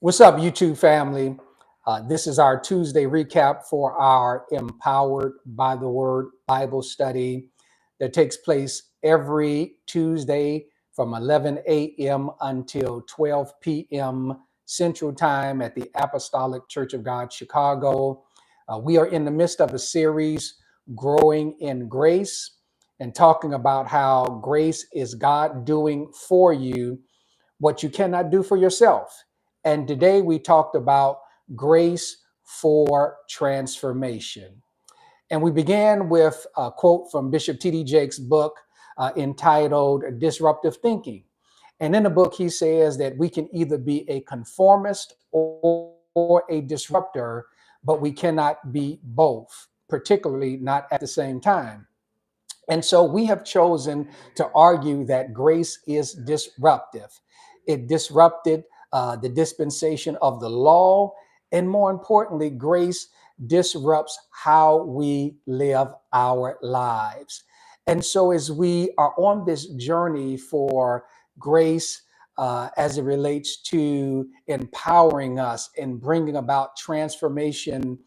What's up, YouTube family? This is our Tuesday recap for our Empowered by the Word Bible study that takes place every Tuesday from 11 a.m. until 12 p.m. Central Time at the Apostolic Church of God, Chicago. We are in the midst of a series, Growing in Grace, and talking about how grace is God doing for you what you cannot do for yourself. And today we talked about grace for transformation. And we began with a quote from Bishop T.D. Jakes' book entitled Disruptive Thinking. And in the book, he says that we can either be a conformist or a disruptor, but we cannot be both, particularly not at the same time. And so we have chosen to argue that grace is disruptive. It disrupted the dispensation of the law. And more importantly, grace disrupts how we live our lives. And so, as we are on this journey for grace as it relates to empowering us and bringing about transformation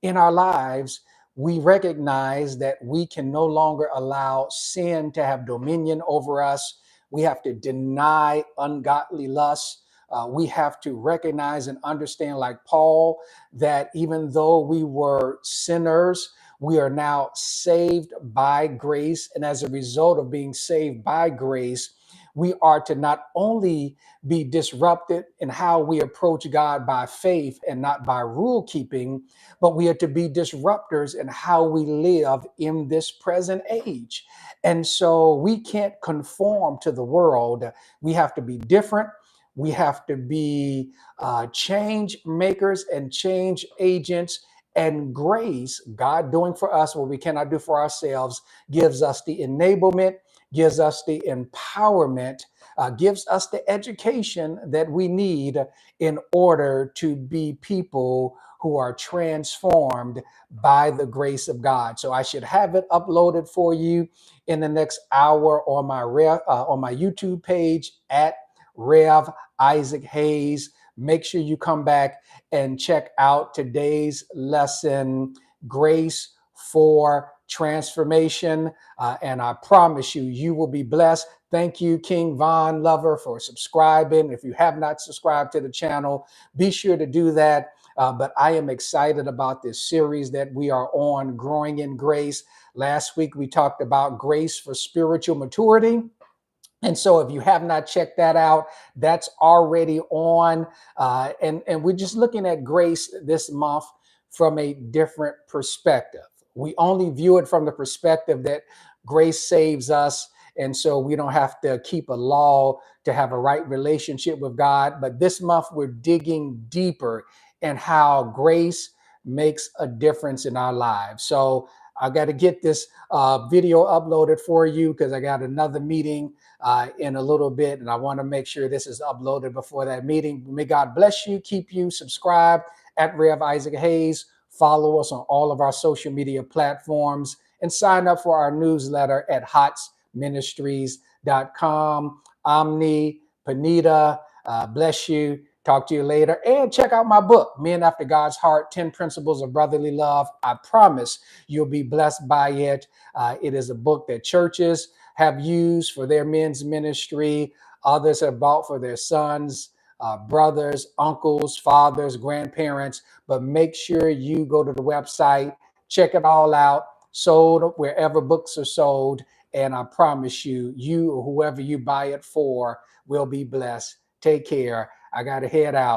in our lives, we recognize that we can no longer allow sin to have dominion over us. We have to deny ungodly lust. We have to recognize and understand, like Paul, that even though we were sinners, we are now saved by grace. And as a result of being saved by grace, we are to not only be disrupted in how we approach God by faith and not by rule keeping, but we are to be disruptors in how we live in this present age. And so we can't conform to the world. We have to be different. We have to be change makers and change agents. And grace, God doing for us what we cannot do for ourselves, gives us the enablement, gives us the empowerment, gives us the education that we need in order to be people who are transformed by the grace of God. So I should have it uploaded for you in the next hour on my YouTube page at Rev Isaac Hayes. Make sure you come back and check out today's lesson, Grace for Transformation. And I promise you, you will be blessed. Thank you, King Von Lover, for subscribing. If you have not subscribed to the channel, be sure to do that. But I am excited about this series that we are on, Growing in Grace. Last week, we talked about grace for spiritual maturity. And so if you have not checked that out, that's already on. And we're just looking at grace this month from a different perspective. We only view it from the perspective that grace saves us. And so we don't have to keep a law to have a right relationship with God. But this month, we're digging deeper in how grace makes a difference in our lives. So I got to get this video uploaded for you because I got another meeting in a little bit, and I want to make sure this is uploaded before that meeting. May God bless you, keep you, subscribe at Rev Isaac Hayes, follow us on all of our social media platforms, and sign up for our newsletter at hotsministries.com. Omni, Panita, bless you. Talk to you later. And check out my book, Men After God's Heart, 10 Principles of Brotherly Love. I promise you'll be blessed by it. It is a book that churches have used for their men's ministry. Others have bought for their sons, brothers, uncles, fathers, grandparents. But make sure you go to the website, check it all out, sold wherever books are sold. And I promise you, you or whoever you buy it for will be blessed. Take care. I got to head out.